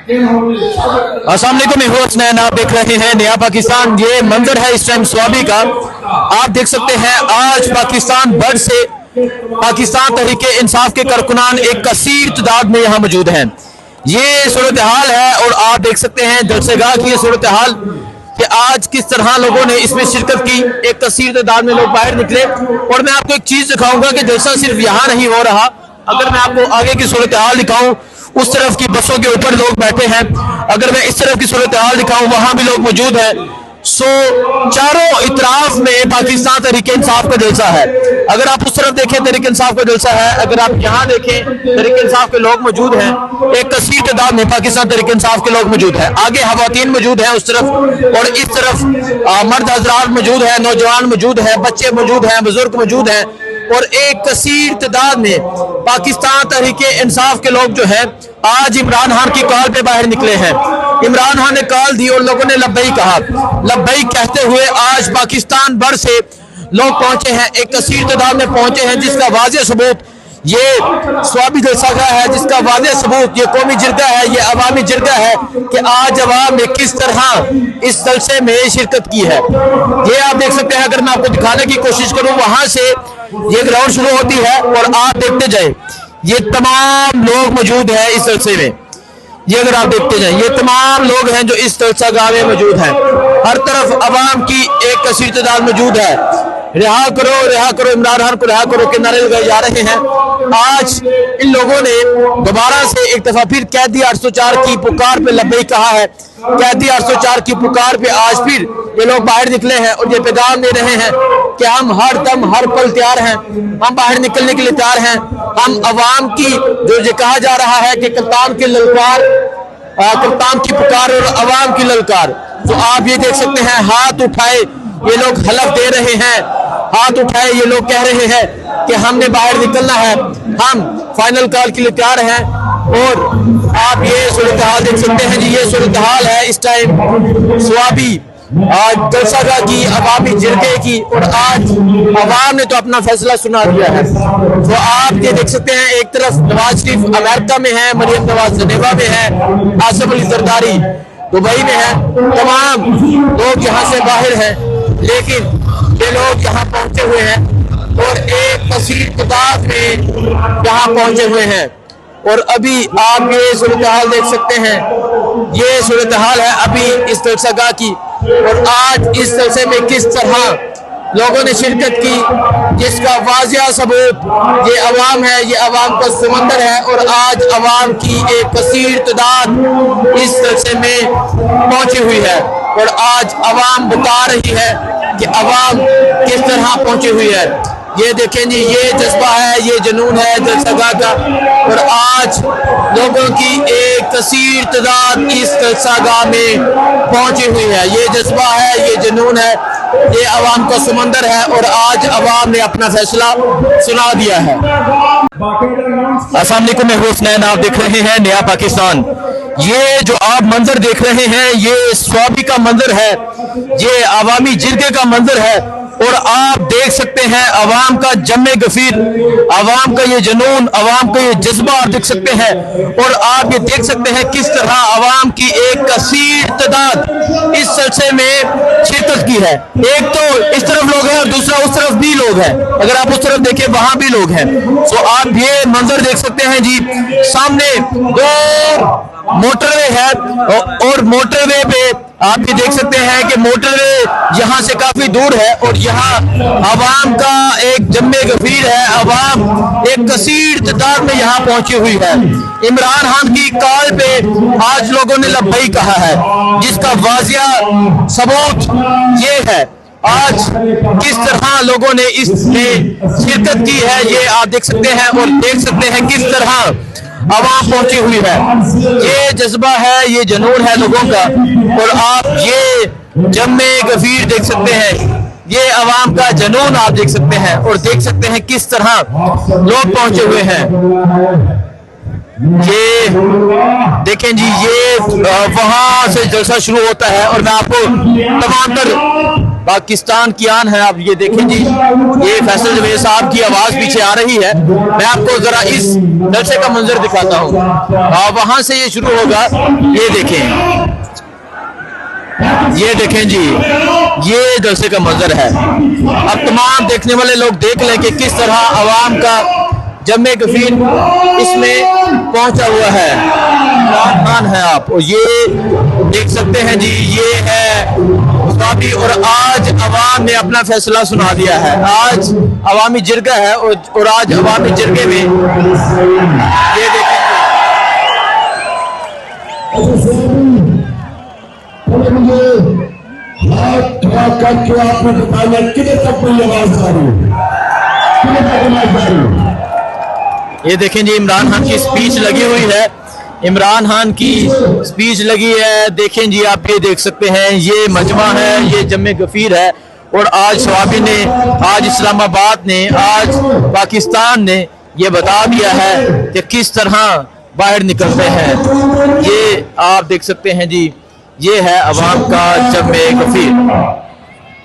अस्सलाम वालेकुम, मैं हूं हसनैन, आप देख रहे हैं नया पाकिस्तान। ये मंजर है इस टाइम स्वाबी का। आप देख सकते हैं आज पाकिस्तान भर से पाकिस्तान तहरीके इंसाफ के कारकुनान एक कसीर तादाद में यहाँ मौजूद हैं। ये सूरत हाल है और आप देख सकते हैं जलसेगाह की ये सूरत हाल कि आज किस तरह लोगों ने इसमें शिरकत की। एक कसीर तादाद में लोग बाहर निकले और मैं आपको एक चीज दिखाऊंगा कि जलसा सिर्फ यहाँ नहीं हो रहा। अगर मैं आपको आगे की सूरत हाल दिखाऊं, उस तरफ की बसों के ऊपर लोग बैठे हैं। अगर मैं इस तरफ की सूरत हाल दिखाऊं, वहां भी लोग मौजूद हैं। चारों इतराफ में पाकिस्तान तहरीके इंसाफ का जलसा है। अगर आप उस तरफ देखें तहरीके इंसाफ का जलसा है, अगर आप यहाँ देखें तहरीके इंसाफ के लोग मौजूद हैं। एक कसीर तादाद में पाकिस्तान तहरीके इंसाफ के लोग मौजूद हैं। आगे खवातीन मौजूद हैं उस तरफ और इस तरफ मर्द हजरात मौजूद हैं, नौजवान मौजूद हैं, बच्चे मौजूद हैं, बुजुर्ग मौजूद हैं और एक कसीर तादाद में पाकिस्तान तहरीके इंसाफ के लोग जो है आज इमरान खान की कॉल पे बाहर निकले हैं। इमरान खान ने कॉल दी और लोगों ने लब्बई कहा। लब्बई कहते हुए आज पाकिस्तान भर से लोग पहुंचे हैं, एक कसीर तादाद में पहुंचे हैं, जिसका वाज़ेह सबूत ये स्वाबी जलसा है, जिसका वाज़ेह सबूत ये कौमी जिरगा है, ये अवामी जिरगा है कि आज अवाम ने किस तरह इस जलसे में शिरकत की है। ये आप देख सकते हैं। अगर मैं आपको दिखाने की कोशिश करूं, वहां से ये ग्राउंड शुरू होती है और आप देखते जाए ये तमाम लोग मौजूद हैं इस जलसे में। ये अगर आप देखते जाए ये तमाम लोग हैं जो इस जलसा गाह में मौजूद हैं। हर तरफ अवाम की एक कसीर तादाद मौजूद है। रिहा करो इमरान खान को रिहा करो के नारे लगाए जा रहे हैं। आज इन लोगों ने दोबारा से एक दफा फिर कैदी 804 की पुकार पे लब्बई कहा है। कैदी 804 की पुकार पे आज फिर ये लोग बाहर निकले हैं और ये पैगाम दे रहे हैं कि हम हर दम हर पल तैयार हैं, हम बाहर निकलने के लिए तैयार हैं। हम अवाम की जो ये कहा जा रहा है कि कप्तान की ललकार, कप्तान की पुकार और अवाम की ललकार, तो आप ये देख सकते हैं हाथ उठाए ये लोग हलफ दे रहे हैं। हाथ उठाए ये लोग कह रहे हैं कि हमने बाहर निकलना है, हम फाइनल कॉल के लिए तैयार हैं। और आप ये सूरत हाल देख सकते हैं जी, ये सूरत हाल है इस टाइम स्वाबी आज जलसागाह की, अवामी जिरगे की। और आज अवाम ने तो अपना फैसला सुना दिया है। तो आप ये देख सकते हैं एक तरफ नवाज शरीफ अमेरिका में है, मरियम नवाज जनेवा में है, आसिफ अली जरदारी दुबई में है, तमाम लोग यहाँ से बाहर हैं, लेकिन ये लोग यहाँ पहुंचे हुए हैं और एक कसीर तादाद में यहाँ पहुंचे हुए हैं। और अभी आप ये सूरत हाल देख सकते हैं, ये सूरत हाल है अभी इस जलसागाह की। और आज इस जलसे में किस तरह लोगों ने शिरकत की, जिसका वाज़ेह सबूत ये अवाम है, ये अवाम का समंदर है। और आज अवाम की एक कसीर तादाद इस जलसे में पहुंची हुई है और आज अवाम बता रही है कि अवाम किस तरह पहुंची हुई है। ये देखें जी, ये जज्बा है, ये जुनून है जलसागाह का। और आज लोगों की एक कसीर तादाद इस जलसागाह में पहुंची हुई है। ये जज्बा है, ये जुनून है, ये अवाम का समंदर है और आज अवाम ने अपना फैसला सुना दिया है। अस्सलाम वालेकुम, मैं हूं हसनैन, आप देख रहे हैं नया पाकिस्तान। ये जो आप मंजर देख रहे हैं ये स्वाबी का मंजर है, ये अवामी जिरगे का मंजर है। और आप देख सकते हैं अवाम का जमे गफीर, अवाम का ये जुनून, अवाम का ये जज्बा आप देख सकते हैं। और आप ये देख सकते हैं किस तरह अवाम की एक कसीर तादाद इस जलसे में शिरकत की है। एक तो इस तरफ लोग हैं और दूसरा उस तरफ भी लोग हैं। अगर आप उस तरफ देखें वहां भी लोग हैं। तो आप ये मंजर देख सकते हैं जी, सामने दो मोटरवे है और मोटरवे पे आप ये देख सकते हैं कि मोटरवे यहाँ से काफी दूर है और यहाँ अवाम का एक जम्मे गफीर है। अवाम एक कसीर तादाद में यहाँ पहुंची हुई है। इमरान खान की कॉल पे आज लोगों ने लब्बई कहा है, जिसका वाज़ेह सबूत ये है। आज किस तरह लोगों ने इसमें शिरकत की है ये आप देख सकते हैं और देख सकते हैं किस तरह अवाम पहुंची हुई है। ये जज्बा है, ये जुनून है लोगों का। और आप ये जम्मे गफीर देख सकते हैं, ये अवाम का जुनून आप देख सकते हैं और देख सकते हैं किस तरह लोग पहुंचे हुए हैं। ये देखें जी, ये वहां से जलसा शुरू होता है और मैं आपको तमाम पाकिस्तान की आन है। आप ये देखें जी, ये फैसल जवेद साहब की आवाज पीछे आ रही है। मैं आपको जरा इस जलसे का मंजर दिखाता हूँ। वहां से ये शुरू होगा। ये देखें, ये देखें जी, ये जलसे का मंजर है। अब तमाम देखने वाले लोग देख लें कि किस तरह अवाम का जमे गफीर इसमें पहुंचा हुआ है। इमरान खान है आप, और ये देख सकते हैं जी, ये है स्वाबी। और आज अवाम ने अपना फैसला सुना दिया है। आज अवामी जिरगा है, और आज अवामी जिरगे में ये देखेंगे, हाथ खड़ा करके आपने बताया कितने तक कोई आवाज आ रही है, कितने तक आवाज आ रही है। ये देखें जी, इमरान खान की स्पीच लगी हुई है। इमरान खान की स्पीच लगी है। देखें जी, आप ये देख सकते हैं, ये मजमा है, ये जमे गफीर है। और आज स्वाबी ने, आज इस्लामाबाद ने, आज पाकिस्तान ने ये बता दिया है कि किस तरह बाहर निकलते हैं। ये आप देख सकते हैं जी, ये है अवाम का जमे गफीर।